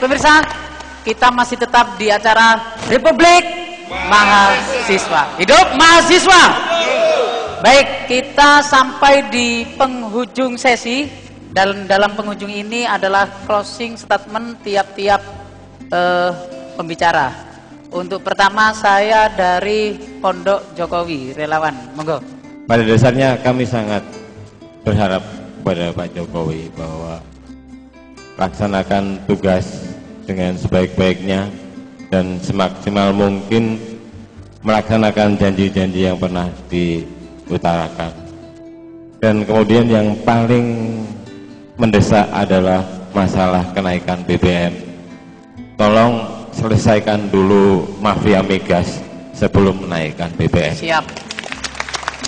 pemirsa, kita masih tetap di acara Republik Mahasiswa. Hidup mahasiswa. Baik, kita sampai di penghujung sesi. Dalam penghujung ini adalah closing statement tiap-tiap pembicara. Untuk pertama saya dari Pondok Jokowi, relawan. Monggo. Pada dasarnya kami sangat berharap kepada Pak Jokowi bahwa laksanakan tugas dengan sebaik-baiknya dan semaksimal mungkin melaksanakan janji-janji yang pernah diutarakan. Dan kemudian yang paling mendesak adalah masalah kenaikan BBM. Tolong selesaikan dulu mafia migas sebelum menaikkan BBM. Siap.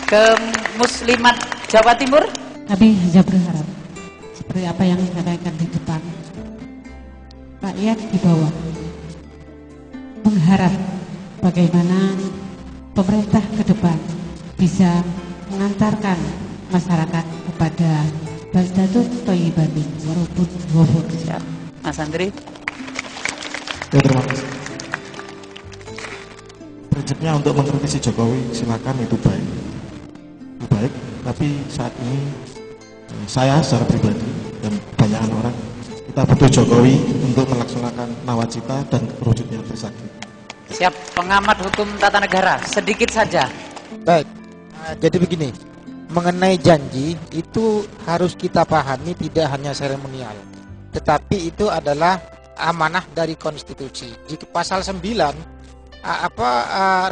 Ke Muslimat Jawa Timur. Kami hanya berharap seperti apa yang disampaikan di depan, rakyat di bawah mengharap bagaimana pemerintah ke depan bisa mengantarkan masyarakat kepada Baldatun Thayyibatin walaupun wafur. Siap. Mas Andri. Ya, terima kasih. Prinsipnya untuk mengkritisi Jokowi silakan, itu baik. Itu baik, tapi saat ini saya secara pribadi dan banyak orang kita butuh Jokowi untuk melaksanakan nawacita dan terwujudnya Trisakti. Siap, pengamat hukum tata negara, sedikit saja. Baik, jadi begini, mengenai janji itu harus kita pahami tidak hanya seremonial, tetapi itu adalah amanah dari konstitusi. Di pasal 9,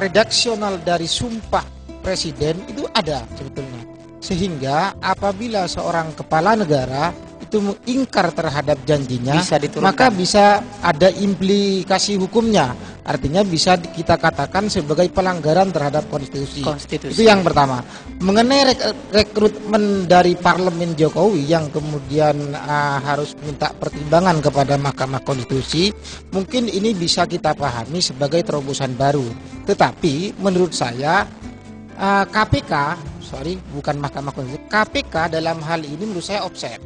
redaksional dari sumpah presiden itu ada sebetulnya. Sehingga apabila seorang kepala negara itu mengingkar terhadap janjinya, maka bisa ada implikasi hukumnya. Artinya bisa kita katakan sebagai pelanggaran terhadap konstitusi. Itu yang pertama. Mengenai rekrutmen dari parlemen Jokowi yang kemudian harus minta pertimbangan kepada Mahkamah Konstitusi, mungkin ini bisa kita pahami sebagai terobosan baru. Tetapi menurut saya bukan Mahkamah Konstitusi, KPK dalam hal ini menurut saya offset.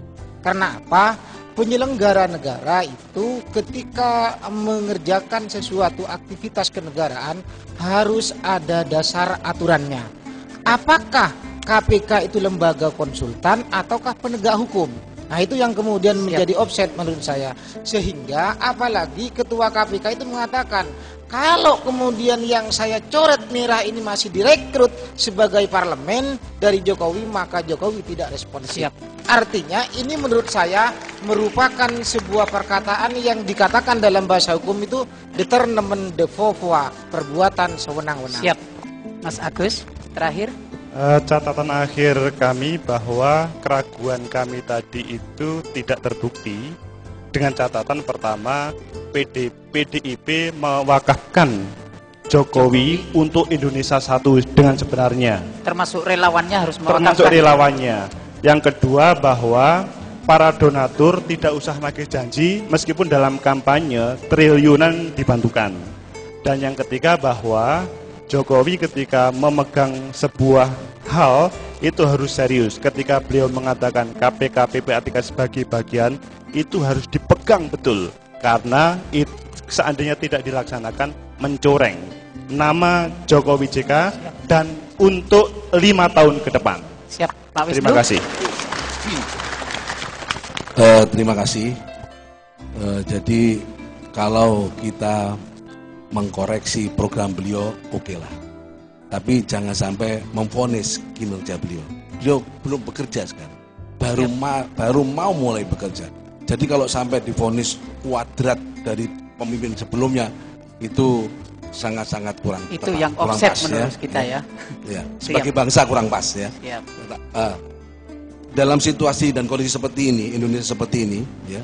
Karena apa? Penyelenggara negara itu ketika mengerjakan sesuatu aktivitas kenegaraan harus ada dasar aturannya. Apakah KPK itu lembaga konsultan ataukah penegak hukum? Nah, itu yang kemudian menjadi offset menurut saya. Sehingga apalagi ketua KPK itu mengatakan, kalau kemudian yang saya coret merah ini masih direkrut sebagai parlemen dari Jokowi, maka Jokowi tidak responsif. Artinya ini menurut saya merupakan sebuah perkataan yang dikatakan dalam bahasa hukum itu détournement de pouvoir, perbuatan sewenang-wenang. Siap. Mas Agus, terakhir. Catatan akhir kami bahwa keraguan kami tadi itu tidak terbukti dengan catatan pertama, PDIP mewakafkan Jokowi untuk Indonesia Satu dengan sebenarnya. Termasuk relawannya harus mewakafkan. Termasuk relawannya. Yang kedua bahwa para donatur tidak usah pakai janji meskipun dalam kampanye triliunan dibantukan. Dan yang ketiga bahwa Jokowi ketika memegang sebuah hal itu harus serius. Ketika beliau mengatakan KPK PPATK sebagai bagian, itu harus dipegang betul. Karena seandainya tidak dilaksanakan mencoreng nama Jokowi JK dan untuk 5 tahun ke depan. Siap, Pak Wisnu. Terima kasih. Terima kasih. Jadi kalau kita mengkoreksi program beliau, oke lah. Tapi jangan sampai memvonis kinerja beliau. Beliau belum bekerja sekarang. Baru mau mulai bekerja. Jadi kalau sampai divonis kuadrat dari pemimpin sebelumnya, itu sangat-sangat kurang. Itu yang offset menurut kita ya. Ya, sebagai bangsa kurang pas ya. Dalam situasi dan kondisi seperti ini, Indonesia seperti ini, ya,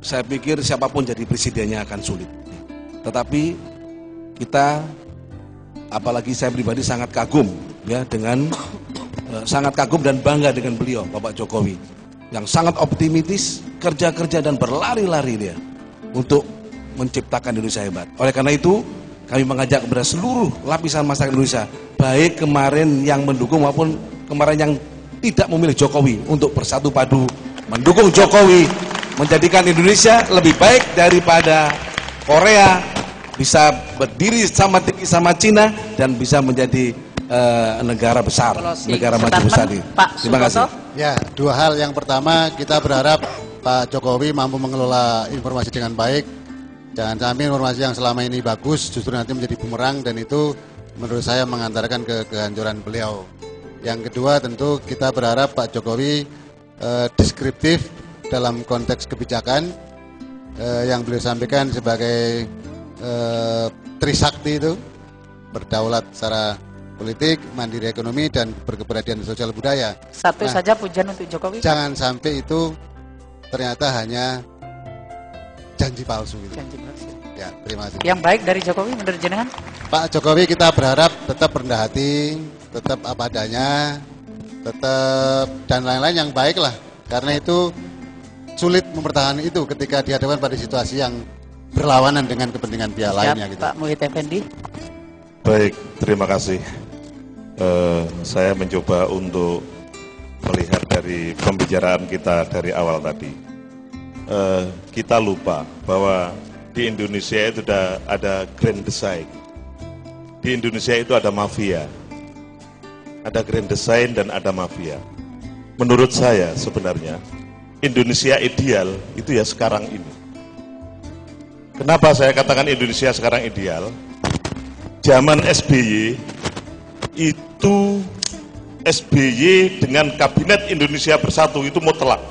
saya pikir siapapun jadi presidennya akan sulit. Tetapi kita, apalagi saya pribadi sangat kagum, ya, sangat kagum dan bangga dengan beliau, Bapak Jokowi, yang sangat optimis, kerja-kerja dan berlari-lari dia untuk menciptakan Indonesia hebat. Oleh karena itu, kami mengajak kepada seluruh lapisan masyarakat Indonesia, baik kemarin yang mendukung maupun kemarin yang tidak memilih Jokowi, untuk bersatu padu mendukung Jokowi menjadikan Indonesia lebih baik daripada Korea, bisa berdiri sama tinggi sama Cina dan bisa menjadi negara besar, negara maju besar ini. Terima kasih. Ya, dua hal. Yang pertama, kita berharap Pak Jokowi mampu mengelola informasi dengan baik. Jangan sampai informasi yang selama ini bagus justru nanti menjadi bumerang, dan itu menurut saya mengantarkan ke kehancuran beliau. Yang kedua, tentu kita berharap Pak Jokowi deskriptif dalam konteks kebijakan yang beliau sampaikan sebagai Trisakti itu, berdaulat secara politik, mandiri ekonomi, dan berkeberadian sosial budaya. Satu saja pujian untuk Jokowi. Jangan sampai itu ternyata hanya janji palsu. Gitu. Janji palsu. Ya, terima kasih. Yang baik dari Jokowi menurut jenengan? Pak Jokowi kita berharap tetap rendah hati, tetap apa adanya, tetap dan lain-lain yang baik lah. Karena itu sulit mempertahankan itu ketika dihadapkan pada situasi yang berlawanan dengan kepentingan pihak lainnya. Gitu. Pak Muhyidd Effendi. Baik, terima kasih. Saya mencoba untuk melihat dari pembicaraan kita dari awal tadi. Kita lupa bahwa di Indonesia itu ada grand design. Di Indonesia itu ada mafia. Ada grand design dan ada mafia. Menurut saya sebenarnya Indonesia ideal itu ya sekarang ini. Kenapa saya katakan Indonesia sekarang ideal? Zaman SBY itu SBY dengan Kabinet Indonesia Bersatu itu mutlak.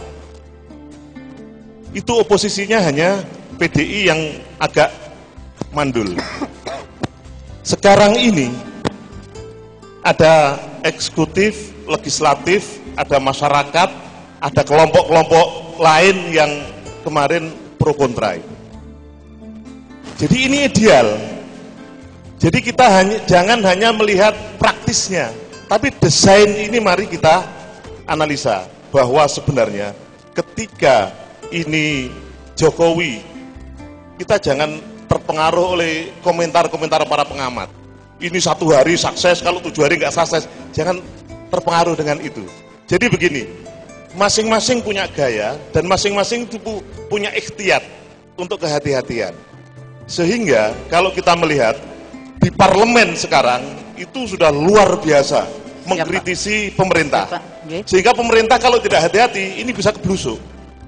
Itu oposisinya hanya PDI yang agak mandul. Sekarang ini ada eksekutif, legislatif, ada masyarakat, ada kelompok-kelompok lain yang kemarin pro kontra. Jadi ini ideal. Jadi kita jangan hanya melihat praktisnya, tapi desain ini mari kita analisa bahwa sebenarnya ketika ini Jokowi, kita jangan terpengaruh oleh komentar-komentar para pengamat. Ini 1 hari sukses, kalau 7 hari nggak sukses, jangan terpengaruh dengan itu. Jadi begini, masing-masing punya gaya dan masing-masing punya ikhtiar untuk kehati-hatian. Sehingga kalau kita melihat di parlemen sekarang itu sudah luar biasa mengkritisi pemerintah. Sehingga pemerintah kalau tidak hati-hati ini bisa keblusuk.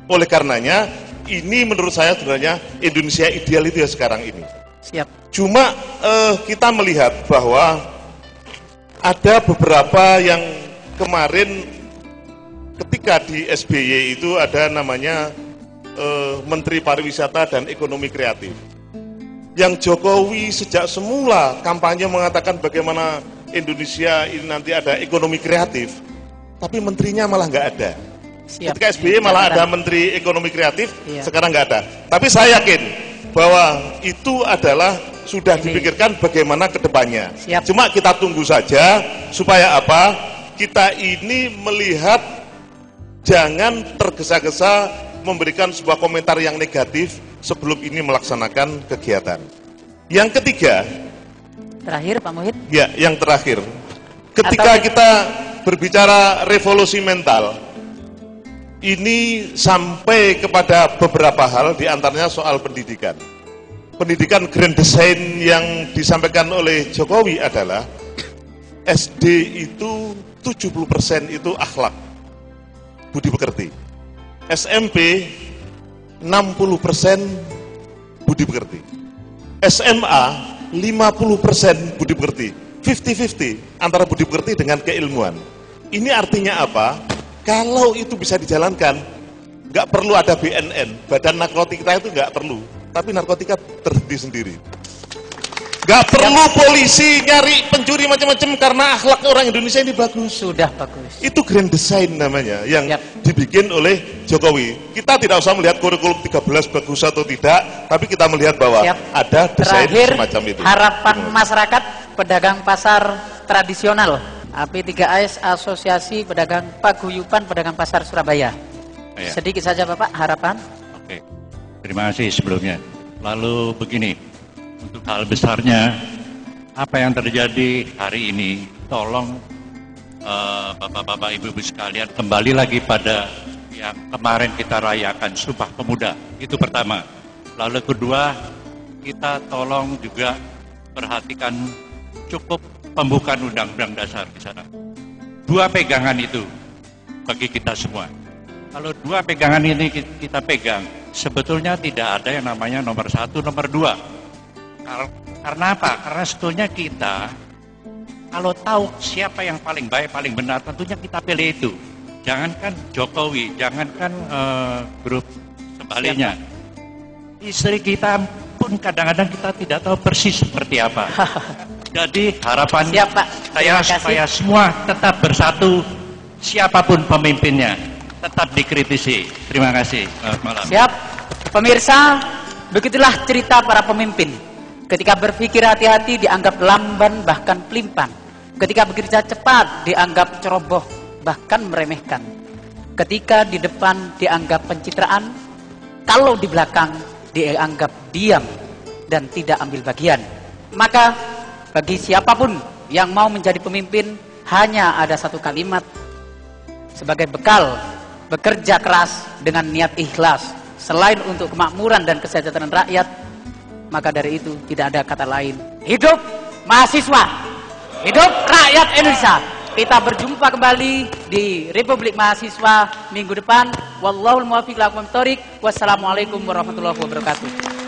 Oleh karenanya ini menurut saya sebenarnya Indonesia ideal itu ya sekarang ini. Siap. Cuma kita melihat bahwa ada beberapa yang kemarin ketika di SBY itu ada namanya Menteri Pariwisata dan Ekonomi Kreatif. Yang Jokowi sejak semula kampanye mengatakan bagaimana Indonesia ini nanti ada ekonomi kreatif, tapi menterinya malah nggak ada. Siap. Ketika SBY malah ada Menteri Ekonomi Kreatif, sekarang nggak ada. Tapi saya yakin bahwa itu adalah sudah dipikirkan bagaimana ke depannya. Cuma kita tunggu saja supaya apa? Kita ini melihat jangan tergesa-gesa memberikan sebuah komentar yang negatif sebelum ini melaksanakan kegiatan. Yang ketiga, terakhir Pak Muhyidd. Ya, yang terakhir. Ketika kita berbicara revolusi mental, ini sampai kepada beberapa hal, diantaranya soal pendidikan. Pendidikan grand design yang disampaikan oleh Jokowi adalah SD itu 70% itu akhlak, budi pekerti. SMP 60% budi pekerti. SMA 50% budi pekerti. 50-50 antara budi pekerti dengan keilmuan. Ini artinya apa? Kalau itu bisa dijalankan, nggak perlu ada BNN, Badan Narkotika itu nggak perlu, tapi narkotika terhenti sendiri. Nggak perlu polisi nyari pencuri macam-macam karena akhlak orang Indonesia ini bagus. Sudah bagus. Itu grand design namanya yang dibikin oleh Jokowi. Kita tidak usah melihat kurikulum 13 bagus atau tidak, tapi kita melihat bahwa ada desain semacam itu. Harapan masyarakat pedagang pasar tradisional. AP3AS Asosiasi Pedagang Paguyuban Pedagang Pasar Surabaya. Sedikit saja Bapak, harapan. Oke, terima kasih sebelumnya. Lalu begini, untuk hal besarnya, apa yang terjadi hari ini, tolong Bapak-bapak, Ibu-ibu sekalian kembali lagi pada yang kemarin kita rayakan, Sumpah Pemuda. Itu pertama. Lalu kedua, kita tolong juga perhatikan cukup pembukaan Undang-Undang Dasar di sana. 2 pegangan itu bagi kita semua. Kalau 2 pegangan ini kita pegang, sebetulnya tidak ada yang namanya nomor 1, nomor 2. Karena apa? Karena sebetulnya kita kalau tahu siapa yang paling baik, paling benar, tentunya kita pilih itu. Jangankan Jokowi, jangankan grup sebaliknya. Istri kita pun kadang-kadang kita tidak tahu persis seperti apa. Jadi harapan saya supaya semua tetap bersatu, siapapun pemimpinnya, tetap dikritisi. Terima kasih. Selamat malam. Siap. Pemirsa, begitulah cerita para pemimpin. Ketika berpikir hati-hati dianggap lamban bahkan pelimpang. Ketika bekerja cepat dianggap ceroboh bahkan meremehkan. Ketika di depan dianggap pencitraan, kalau di belakang dianggap diam dan tidak ambil bagian. Maka bagi siapapun yang mau menjadi pemimpin, hanya ada satu kalimat sebagai bekal: bekerja keras dengan niat ikhlas. Selain untuk kemakmuran dan kesejahteraan rakyat, maka dari itu tidak ada kata lain. Hidup mahasiswa, hidup rakyat Indonesia. Kita berjumpa kembali di Republik Mahasiswa minggu depan. Wallahul muwaffiq ila aqwamit thoriq. Wassalamualaikum warahmatullahi wabarakatuh.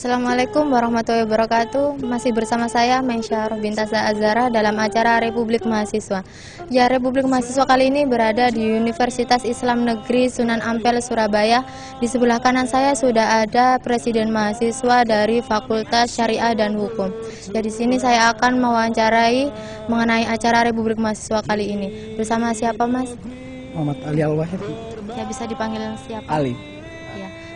Assalamualaikum warahmatullahi wabarakatuh. Masih bersama saya Maisyah Bintasa Azhara dalam acara Republik Mahasiswa. Ya, Republik Mahasiswa kali ini berada di Universitas Islam Negeri Sunan Ampel, Surabaya. Di sebelah kanan saya sudah ada Presiden Mahasiswa dari Fakultas Syariah dan Hukum. Ya, di sini saya akan mewawancarai mengenai acara Republik Mahasiswa kali ini. Bersama siapa, Mas? Muhammad Ali Al-Wahid. Ya, bisa dipanggil siapa? Ali.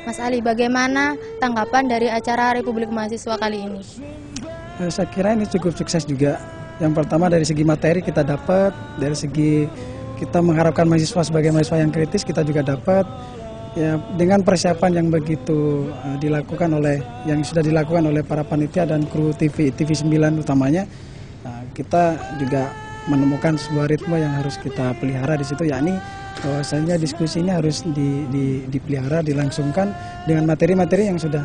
Mas Ali, bagaimana tanggapan dari acara Republik Mahasiswa kali ini? Saya kira ini cukup sukses juga. Yang pertama dari segi materi kita dapat, dari segi kita mengharapkan mahasiswa sebagai mahasiswa yang kritis kita juga dapat. Ya, dengan persiapan yang begitu yang sudah dilakukan oleh para panitia dan kru TV 9 utamanya, kita juga menemukan sebuah ritme yang harus kita pelihara di situ, yakni bahwasanya diskusi ini harus dipelihara, dilangsungkan dengan materi-materi yang sudah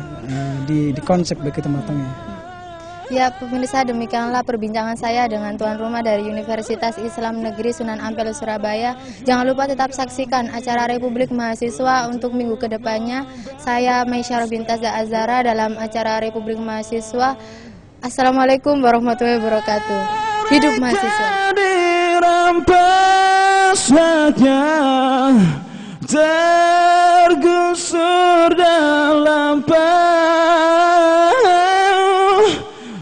dikonsep begitu matangnya. Ya, pemirsa, demikianlah perbincangan saya dengan tuan rumah dari Universitas Islam Negeri Sunan Ampel, Surabaya. Jangan lupa tetap saksikan acara Republik Mahasiswa untuk minggu kedepannya. Saya Maisyah Bintasa Azhara dalam acara Republik Mahasiswa. Assalamualaikum warahmatullahi wabarakatuh. Hidup mahasiswa. Saja tergusur dalam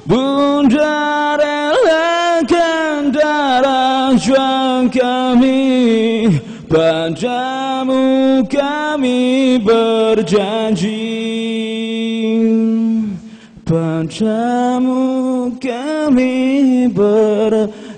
Bunda relakan darah juang kami, padamu kami berjanji, padamu kami berjanji.